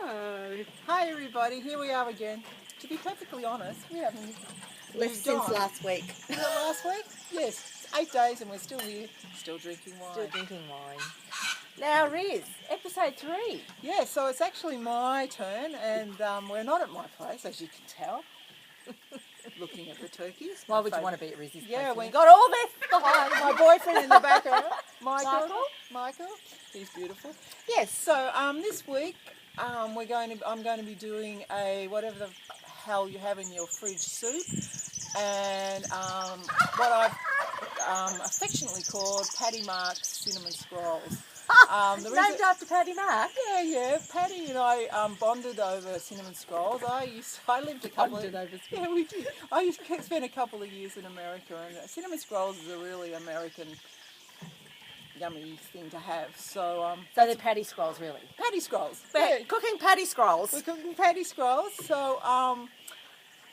Oh. Hi everybody, here we are again. To be perfectly honest, we haven't Left moved since on. last week. Was it last week? Yes, it's 8 days and we're still here, still drinking wine. Still drinking wine. Now, Riz, episode 3. Yeah, so it's actually my turn and we're not at my place, as you can tell. Looking at the turkeys. Why would you want to be at Riz's Yeah, place? we Got all this behind. my boyfriend in the background, Michael, he's beautiful. Yes, so this week I'm going to be doing a whatever the hell you have in your fridge soup, and what I've affectionately called Patty Mark's cinnamon scrolls. Named after Paddy Mark. Yeah. Patty and I bonded over cinnamon scrolls. I lived a couple of... Yeah, we did. I used to spend a couple of years in America, and cinnamon scrolls is a really American yummy thing to have. So they're Paddy scrolls, really. Patty scrolls. Yeah. Cooking Paddy scrolls. We're cooking patty scrolls. So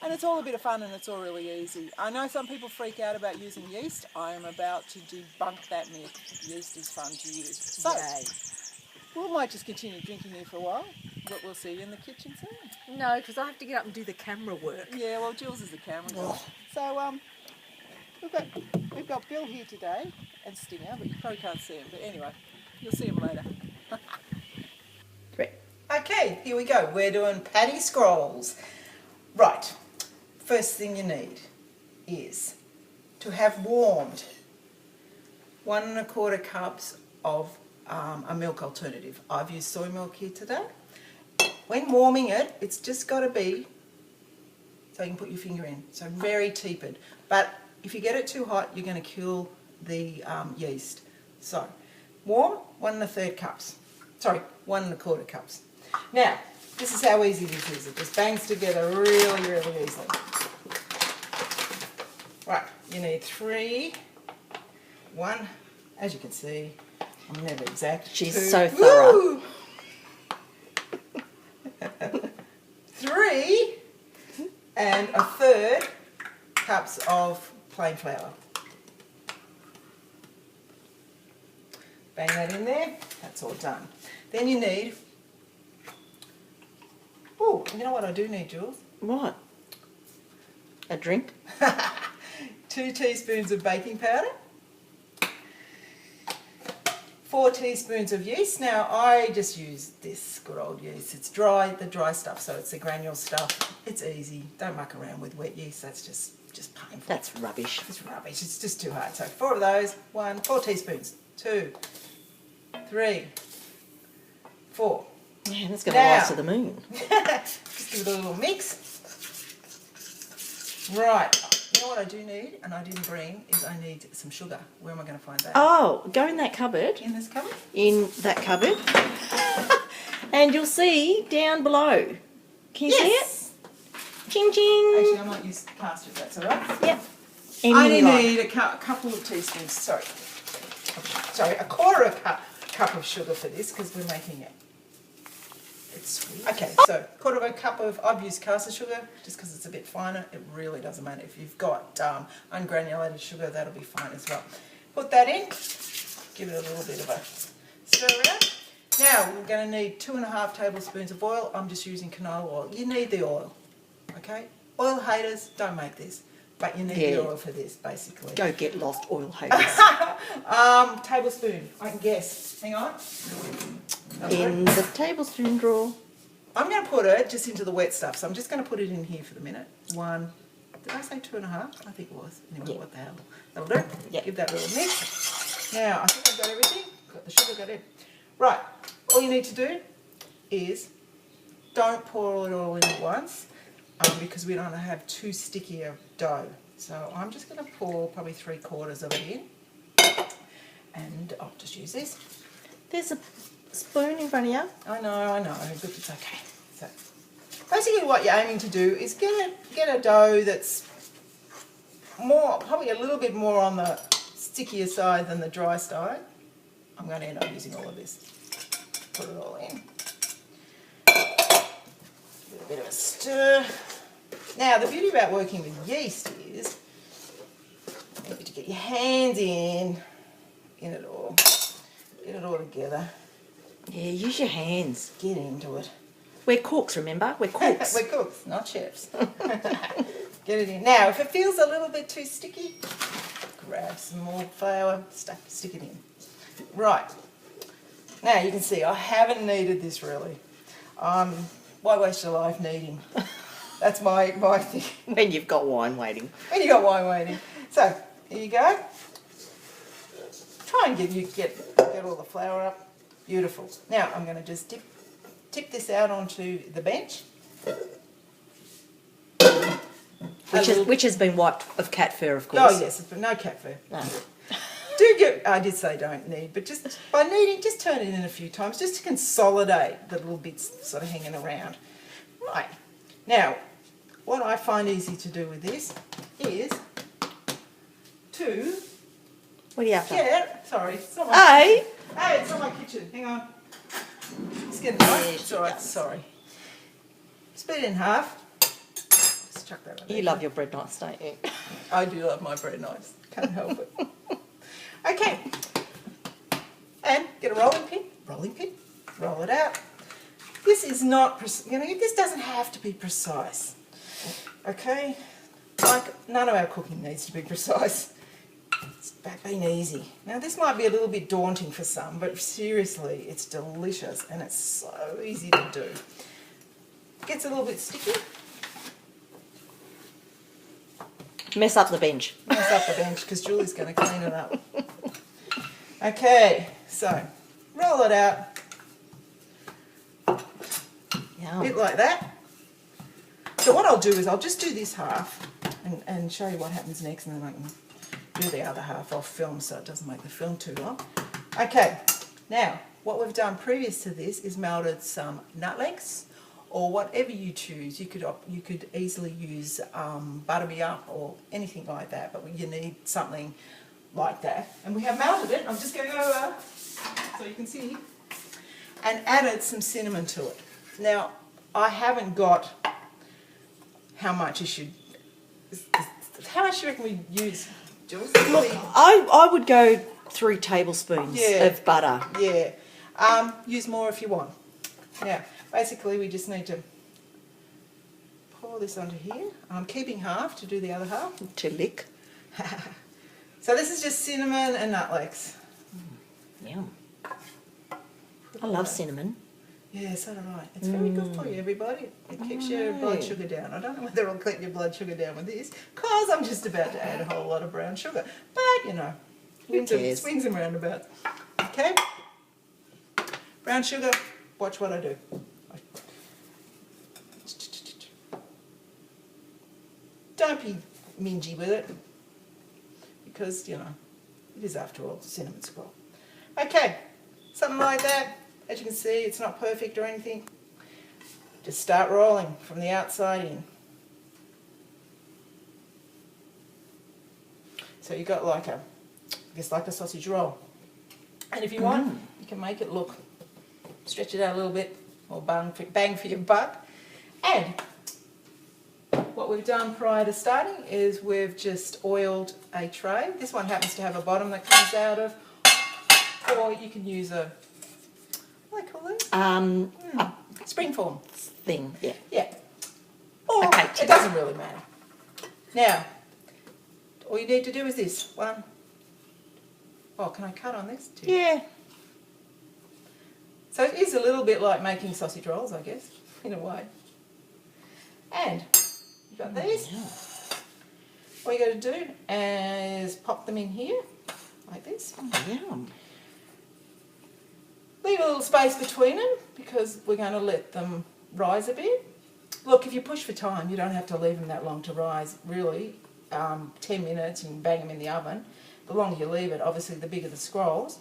and it's all a bit of fun and it's all really easy. I know some people freak out about using yeast. I am about to debunk that myth. Yeast is fun to use. So we might just continue drinking here for a while, but we'll see you in the kitchen soon. No, because I have to get up and do the camera work. Yeah, well, Jules is the camera girl. So we've got Bill here today and Stinger, but you probably can't see him. But anyway, you'll see him later. 3. Okay, here we go. We're doing patty scrolls. Right. First thing you need is to have warmed 1 1/4 cups of a milk alternative. I've used soy milk here today. When warming it, it's just got to be so you can put your finger in. So very tepid. But if you get it too hot, you're going to kill the yeast. So warm 1 1/3 cups. Sorry, 1 1/4 cups. Now, this is how easy this is. It just bangs together really, really easily. Right, you need 3, 1, as you can see, I'm never exact. She's 2, so thorough. 3 and 1/3 cups of plain flour. Bang that in there, that's all done. Then you need, oh, you know what I do need, Jules? What? A drink? 2 teaspoons of baking powder, 4 teaspoons of yeast. Now I just use this good old yeast. It's dry, the dry stuff, so it's the granule stuff. It's easy. Don't muck around with wet yeast. That's just painful. That's rubbish. It's rubbish. It's just too hard. So 4 of those. 4 teaspoons. 2, 3, 4. Man, that's going to rise to the moon. Just give it a little mix. Right. You know what I do need, and I didn't bring, is I need some sugar. Where am I going to find that? Oh, go in that cupboard. In this cupboard? In that cupboard. And you'll see down below. Can you see it? Ching ching. Actually, I might use caster if that's all right. Yep. I only need a couple of teaspoons, sorry, a 1/4 cup of sugar for this because we're making it. It's sweet. Okay, so 1/4 cup of, I've used caster sugar just because it's a bit finer. It really doesn't matter. If you've got ungranulated sugar, that'll be fine as well. Put that in, give it a little bit of a stir around. Now we're going to need 2 1/2 tablespoons of oil. I'm just using canola oil. You need the oil, okay? Oil haters, don't make this. But you need the oil for this, basically. Go get lost, oil haters. Tablespoon, I can guess. Hang on. In the tablespoon drawer. I'm going to put it just into the wet stuff, so I'm just going to put it in here for the minute. 1, did I say 2 1/2? I think it was. Anyway, what the hell. That'll do. Yep. Give that a little mix. Now, I think I've got everything. Got the sugar, got it. Right, all you need to do is don't pour it all in at once. Because we don't want to have too sticky a dough. So I'm just going to pour probably 3/4 of it in. And I'll just use this. There's a spoon in front of you. I know, but it's okay. So basically what you're aiming to do is get a dough that's more, probably a little bit more on the stickier side than the dry side. I'm going to end up using all of this. Put it all in. A little bit of a stir. Now, the beauty about working with yeast is you need to get your hands in it all. Get it all together. Yeah, use your hands. Get into it. We're cooks, remember? We're cooks. We're cooks, not chefs. Get it in. Now, if it feels a little bit too sticky, grab some more flour, stick it in. Right. Now, you can see I haven't kneaded this really. Why waste your life kneading? That's my thing. When you've got wine waiting. When you got wine waiting. So, here you go. Try and get all the flour up. Beautiful. Now, I'm going to just tip this out onto the bench. Which has been wiped of cat fur, of course. Oh, yes, no cat fur. No. I did say don't knead, but just by kneading, just turn it in a few times, just to consolidate the little bits sort of hanging around. Right. Now, what I find easy to do with this is to... What are you after? Yeah, sorry. It's not my Hey! Hey, it's not my kitchen. Hang on. It's getting nice. It's all right, sorry. Split it in half. Just chuck that on there. You love your bread nice, don't you? I do love my bread nice. Can't help it. Okay. And get a rolling pin. Roll it out. This is not, this doesn't have to be precise. Okay? Like, none of our cooking needs to be precise. It's about being easy. Now, this might be a little bit daunting for some, but seriously, it's delicious and it's so easy to do. Gets a little bit sticky. Mess up the bench. Mess up the bench because Julie's going to clean it up. Okay, so roll it out. Yum. A bit like that. So what I'll do is I'll just do this half and show you what happens next, and then I can do the other half off film so it doesn't make the film too long. Okay, now what we've done previous to this is melted some nutmegs, or whatever you choose. You could easily use butter me up or anything like that, but you need something like that. And we have melted it. I'm just going to go over so you can see, and added some cinnamon to it. Now, I haven't got how much you should. How much do you reckon we use, Jules? Look, I would go 3 tablespoons Yeah. of butter. Yeah. Use more if you want. Now, basically, we just need to pour this onto here. I'm keeping half to do the other half. To lick. So this is just cinnamon and nutmegs. Yum. I love cinnamon. Yeah, so do I. It's very good for you, everybody. It keeps your blood sugar down. I don't know whether it'll keep your blood sugar down with this, because I'm just about to add a whole lot of brown sugar. But, you know, swings and roundabouts. Okay? Brown sugar, watch what I do. Don't be mingy with it, because, you know, it is, after all, cinnamon scroll. Okay, something like that. As you can see, it's not perfect or anything. Just start rolling from the outside in. So you've got like a sausage roll. And if you want, you can make it look, stretch it out a little bit, or bang for your buck. And what we've done prior to starting is we've just oiled a tray. This one happens to have a bottom that comes out of, or you can use a, what do they call it? Springform Thing, yeah. Yeah. Or Okay, it doesn't really matter. Now, all you need to do is this. One. Oh, can I cut on this too? Yeah. So it is a little bit like making sausage rolls, I guess, in a way. And you've got these. All you got to do is pop them in here, like this. Yum. Leave a little space between them, because we're going to let them rise a bit. Look, if you push for time, you don't have to leave them that long to rise, really. 10 minutes and bang them in the oven. The longer you leave it, obviously, the bigger the scrolls.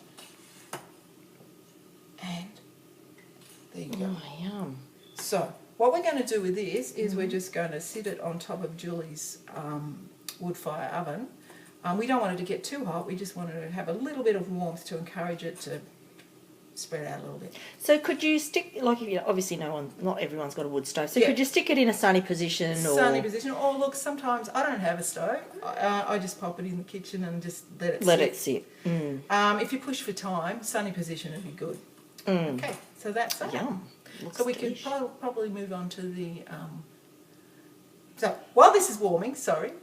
And there you go. Oh, yum. So, what we're going to do with this is we're just going to sit it on top of Julie's wood fire oven. We don't want it to get too hot. We just want it to have a little bit of warmth to encourage it to spread out a little bit. So could you stick, like, if you obviously not everyone's got a wood stove, so Yeah. could you stick it in a sunny position? Sunny position. Or look, sometimes I don't have a stove. I just pop it in the kitchen and just let it sit. Mm. If you push for time, sunny position would be good. Mm. Okay, so that's that. Yum. Looks So we could delish. probably move on to the... So while this is warming, sorry,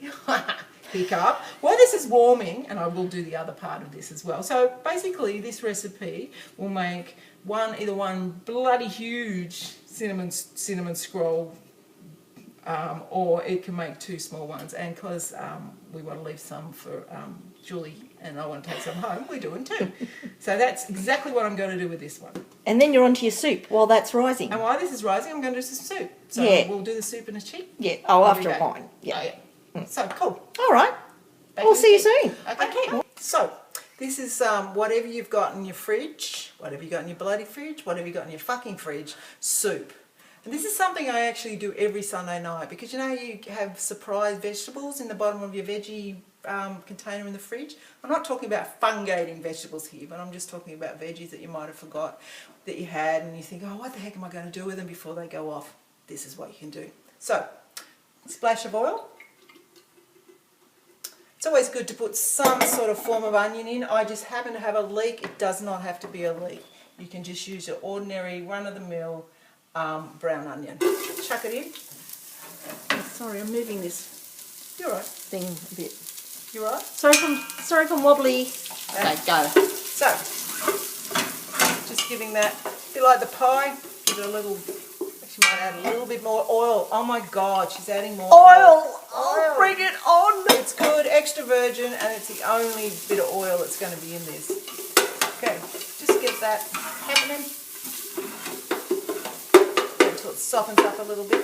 hiccup. While this is warming, and I will do the other part of this as well. So basically this recipe will make either one bloody huge cinnamon scroll, or it can make 2 small ones. And because we want to leave some for Julie and I want to take some home, we're doing 2. So that's exactly what I'm going to do with this one. And then you're onto your soup while that's rising. And while this is rising, I'm going to do some soup. So Yeah. we'll do the soup in a cheap. Yeah. Oh, I'll after be a back. wine. Yeah. Oh, yeah. So cool. All right. Back We'll in see you a bit. soon. Okay. So this is whatever you've got in your fridge, whatever you got in your bloody fridge, whatever you got in your fucking fridge, soup. And this is something I actually do every Sunday night because you know you have surprise vegetables in the bottom of your veggie container in the fridge. I'm not talking about fungating vegetables here, but I'm just talking about veggies that you might have forgot that you had and you think, oh, what the heck am I going to do with them before they go off? This is what you can do. So, splash of oil. It's always good to put some sort of form of onion in. I just happen to have a leek. It does not have to be a leek. You can just use your ordinary run-of-the-mill brown onion. Chuck it in. Oh, sorry, I'm moving this You're right. thing a bit. You're right. Sorry if I'm wobbly. Okay, go. So, just giving that, a bit like the pie, give it a little, she might add a little bit more oil. Oh my God, she's adding more Oil! Oil. Oh, bring it on! It's good, extra virgin, and it's the only bit of oil that's going to be in this. Okay, just get that happening until it softens up a little bit.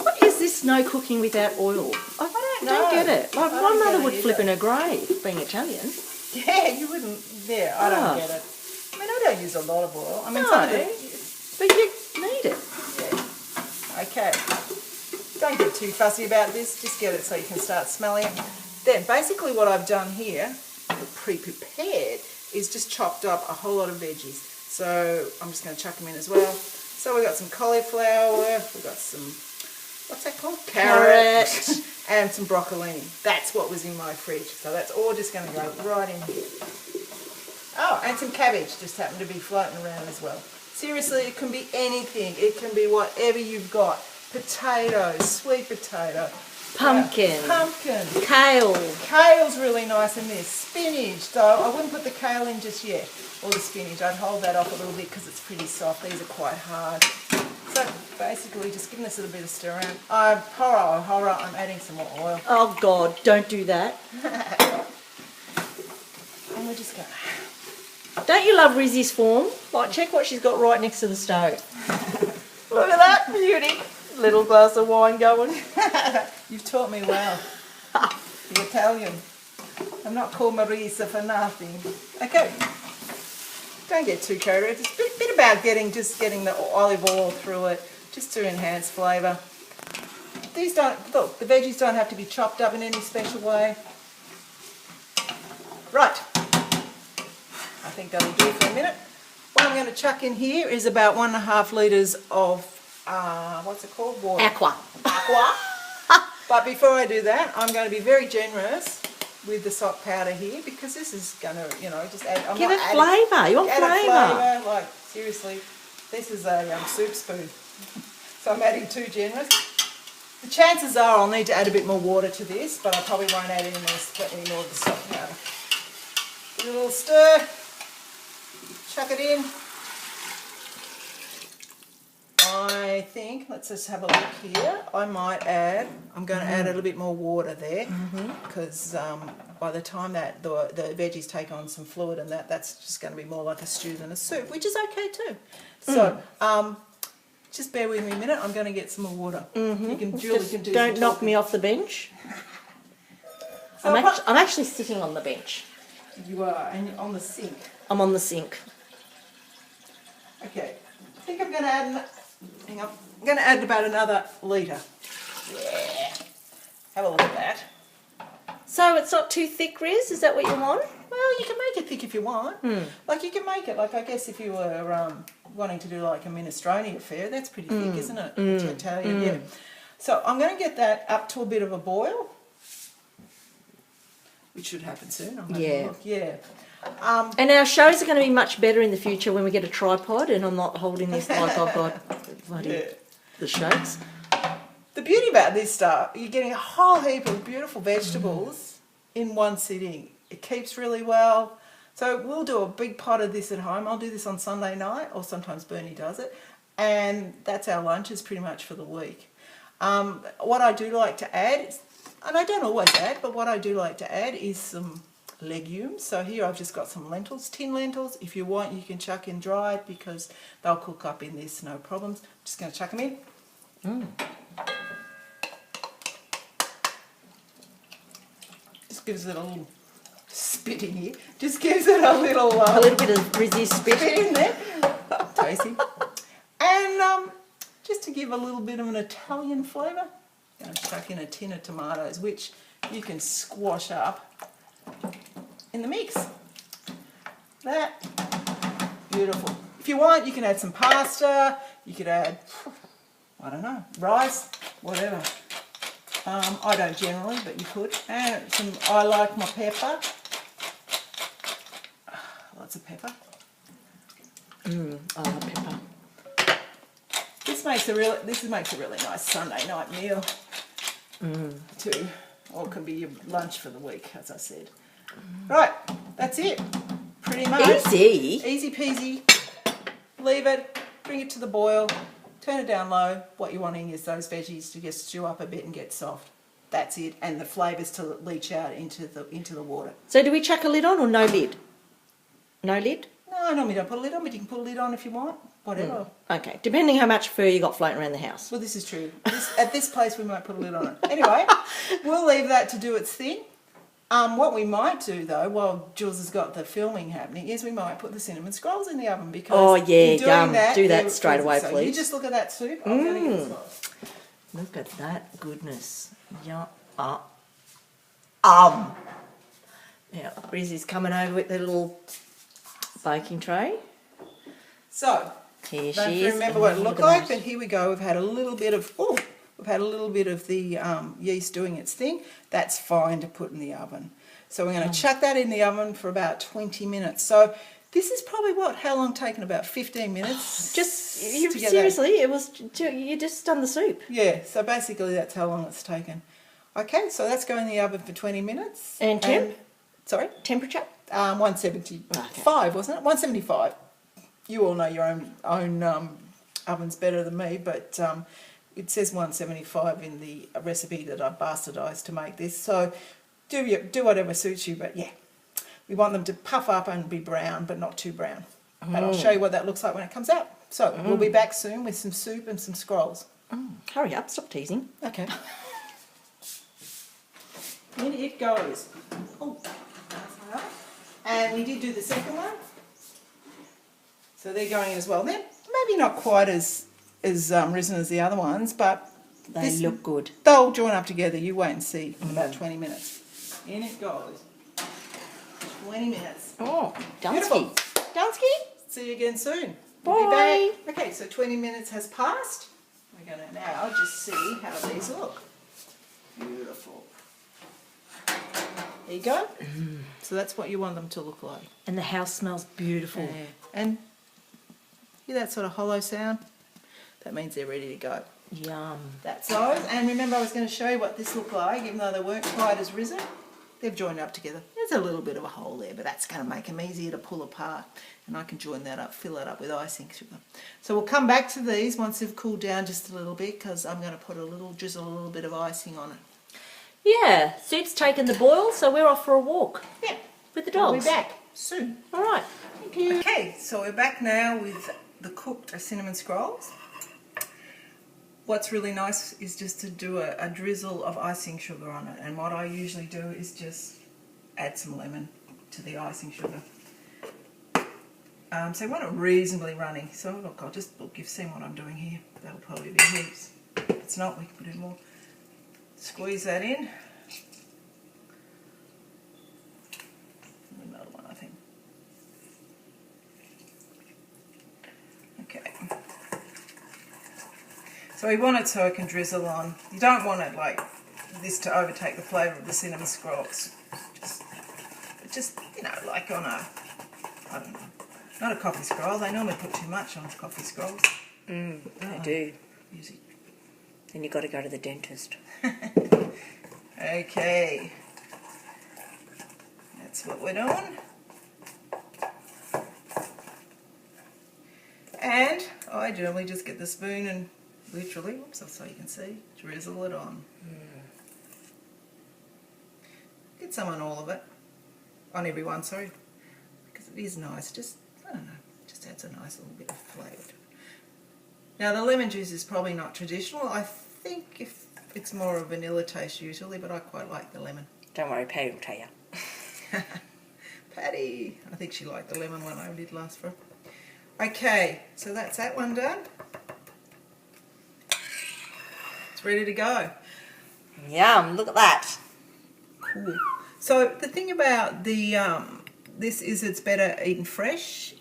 What is this no cooking without oil? I don't know. get it. Like, I don't my get mother it would flip either. in her grave, being Italian. Yeah, you wouldn't, yeah, I don't Ah. get it. I mean, I don't use a lot of oil. I mean, No. some of it, But you need it. yeah. Okay. Don't get too fussy about this, just get it so you can start smelling it. Then basically what I've done here, pre-prepared, is just chopped up a whole lot of veggies. So I'm just going to chuck them in as well. So we've got some cauliflower, we've got some, what's that called? Carrot. And some broccolini. That's what was in my fridge. So that's all just going to go right in here. Oh, and some cabbage just happened to be floating around as well. Seriously, it can be anything. It can be whatever you've got. Potatoes, sweet potato. Pumpkin. Pumpkin. Kale. Kale's really nice in this. Spinach, though, I wouldn't put the kale in just yet. Or the spinach. I'd hold that off a little bit because it's pretty soft. These are quite hard. So basically just giving this a little bit of stir around. Horror, I'm adding some more oil. Oh God, don't do that. And we're just going to... Don't you love Rizzy's form? Like, check what she's got right next to the stove. Look at that beauty. Little glass of wine going. You've taught me well. The Italian. I'm not called Marisa for nothing. Okay. Don't get too carried away. It's a bit about just getting the olive oil through it, just to enhance flavour. These don't, look, the veggies don't have to be chopped up in any special way. Right. I think that'll do for a minute. What I'm going to chuck in here is about 1.5 litres of, what's it called? Water. Aqua. Aqua. But before I do that, I'm going to be very generous with the salt powder here because this is going to, you know, just add... Give it flavour. You want flavour. Like, seriously, this is a soup spoon. So I'm adding 2 generous. The chances are I'll need to add a bit more water to this, but I probably won't add any more of the salt powder. Give it a little stir. Chuck it in. I think, let's just have a look here. I might add, I'm going to add a little bit more water there because by the time that the veggies take on some fluid and that's just going to be more like a stew than a soup, which is okay too. So just bear with me a minute. I'm going to get some more water. You can, Julie can do Don't some knock talking. me off the bench. So I'm actually sitting on the bench. You are, and on the sink. I'm on the sink. Okay, I think I'm going to add, hang on, I'm going to add about another litre. Yeah, have a look at that. So it's not too thick, Riz? Is that what you want? Well, you can make it thick if you want. Like you can make it, like I guess if you were wanting to do like a minestrone affair, that's pretty thick, isn't it? It's Italian, yeah. So I'm going to get that up to a bit of a boil. which should happen soon. I'll have Yeah. a look. Yeah. And our shows are going to be much better in the future when we get a tripod and I'm not holding this like I've got bloody the shakes. The beauty about this stuff, you're getting a whole heap of beautiful vegetables in one sitting. It keeps really well. So we'll do a big pot of this at home. I'll do this on Sunday night, or sometimes Bernie does it. And that's our lunches pretty much for the week. What I do like to add, and I don't always add, but what I do like to add is some legumes. So here I've just got some lentils, tin lentils. If you want, you can chuck in dried because they'll cook up in this, no problems. Just going to chuck them in. Just gives it a little spit in here. Just gives it a little bit of Rizzy spit in there. Tasty. And just to give a little bit of an Italian flavour, I'm going to chuck in a tin of tomatoes, which you can squash up in the mix. That, beautiful. If you want, you can add some pasta, you could add, I don't know, rice, whatever. I don't generally, but you could. And I like my pepper. Lots of pepper. I love pepper. This makes a really nice Sunday night meal too, or it can be your lunch for the week, as I said. Right, that's it. Pretty much easy peasy. Leave it, bring it to the boil, turn it down low. What you're wanting is those veggies to just stew up a bit and get soft. That's it, and the flavours to leach out into the water. So do we chuck a lid on or no lid? No lid? No, I normally don't put a lid on, but you can put a lid on if you want. Whatever. Okay, depending how much fur you got floating around the house. Well, this is true. At this place, we might put a lid on it. Anyway, we'll leave that to do its thing. What we might do, though, while Jules has got the filming happening, is we might put the cinnamon scrolls in the oven because do that straight away, so please. You just look at that soup. I'm going to get the sauce. Look at that goodness. Yeah. Now, Rizzy's coming over with the little baking tray. So, here don't she is. remember what it looked like, but here we go. We've had a little bit of the yeast doing its thing. That's fine to put in the oven. So we're going to chuck that in the oven for about 20 minutes. So this is probably how long taken? About 15 minutes. Seriously, you just done the soup. Yeah. So basically, that's how long it's taken. Okay. So that's going in the oven for 20 minutes. And temp? Sorry. Temperature? 175, wasn't it? 175. You all know your own oven's better than me, but it says 175 in the recipe that I bastardised to make this. So do whatever suits you, but yeah, we want them to puff up and be brown, but not too brown. And I'll show you what that looks like when it comes out. So we'll be back soon with some soup and some scrolls. Hurry up, stop teasing. Okay. In it goes. Oh, and we did do the second one. So they're going in as well. They're maybe not quite as risen as the other ones, but they look good. They'll join up together. You wait and see in about 20 minutes. In it goes. 20 minutes. Oh, Beautiful. Dunsky. See you again soon. Bye. We'll be back. Okay, so 20 minutes has passed. We're going to now just see how these look. Beautiful. There you go. So that's what you want them to look like. And the house smells beautiful. Yeah. And hear that sort of hollow sound? That means they're ready to go. Yum. That's those. And remember, I was going to show you what this looked like, even though they weren't quite as risen. They've joined up together. There's a little bit of a hole there, but that's going to make them easier to pull apart. And I can join that up, fill that up with icing sugar. So we'll come back to these once they've cooled down just a little bit, because I'm going to drizzle a little bit of icing on it. Yeah, soup's taken the boil, so we're off for a walk. Yeah. With the dogs. We'll be back soon. All right. Thank you. Okay, so we're back now with the cooked cinnamon scrolls. What's really nice is just to do a drizzle of icing sugar on it, and what I usually do is just add some lemon to the icing sugar. So I want it reasonably runny. So look, you've seen what I'm doing here. That'll probably be heaps. If it's not, we can put in more. Squeeze that in. Another one, I think. Okay. So we want it so it can drizzle on. You don't want it like this to overtake the flavour of the cinnamon scrolls. Just just, you know, like on a, I don't know, not a coffee scroll. They normally put too much on coffee scrolls. They do. Music. Then you've got to go to the dentist. Okay. That's what we're doing. And I generally just get the spoon and literally, whoops, so you can see, drizzle it on. Get some on all of it. On everyone, sorry. Because it is nice. Just, I don't know, just adds a nice little bit of flavour to it. Now the lemon juice is probably not traditional. I think if it's more of a vanilla taste usually, but I quite like the lemon. Don't worry, Patty will tell you. Patty! I think she liked the lemon one I did last for her. Okay, so that's that one done. It's ready to go. Yum, look at that. Cool. So the thing about the this is it's better eaten fresh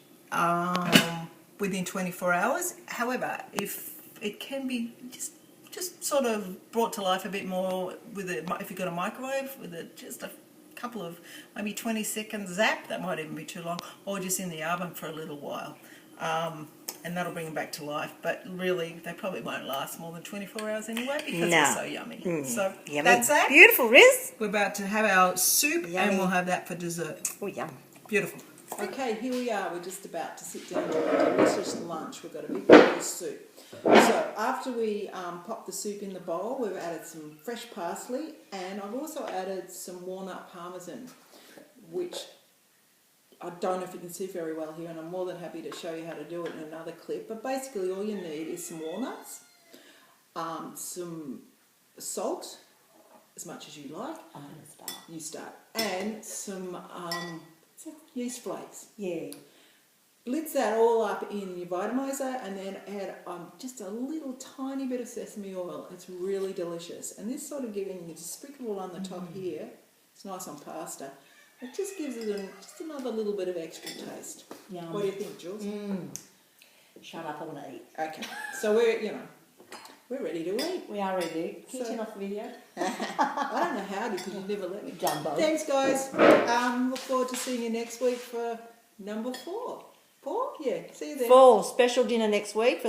within 24 hours. However, if it can be just sort of brought to life a bit more with it, if you've got a microwave with it, just a couple of maybe 20-second zap, that might even be too long, or just in the oven for a little while. And that'll bring them back to life, but really they probably won't last more than 24 hours anyway because they're so yummy. So Yummy. that's that. Beautiful, Riz. We're about to have our soup and we'll have that for dessert. Oh, yum. Beautiful. Okay, here we are. We're just about to sit down to a delicious lunch. We've got a big bowl of soup. So after we pop the soup in the bowl, we've added some fresh parsley and I've also added some walnut parmesan, which I don't know if you can see very well here, and I'm more than happy to show you how to do it in another clip. But basically all you need is some walnuts, some salt, as much as you like. I'm going to start. You start. And some yeast flakes. Yeah. Blitz that all up in your Vitamizer and then add just a little tiny bit of sesame oil. It's really delicious. And this sort of giving, you just sprinkle it on the top here. It's nice on pasta. It just gives it just another little bit of extra taste. Yum. What do you think, Jules? Shut up, I want to eat. Okay, so we're ready to eat. We are ready. Can you turn off the video? I don't know how to because you never let me. Jumbo. Thanks, guys. Look forward to seeing you next week for number 4. 4? Yeah, see you then. 4, special dinner next week for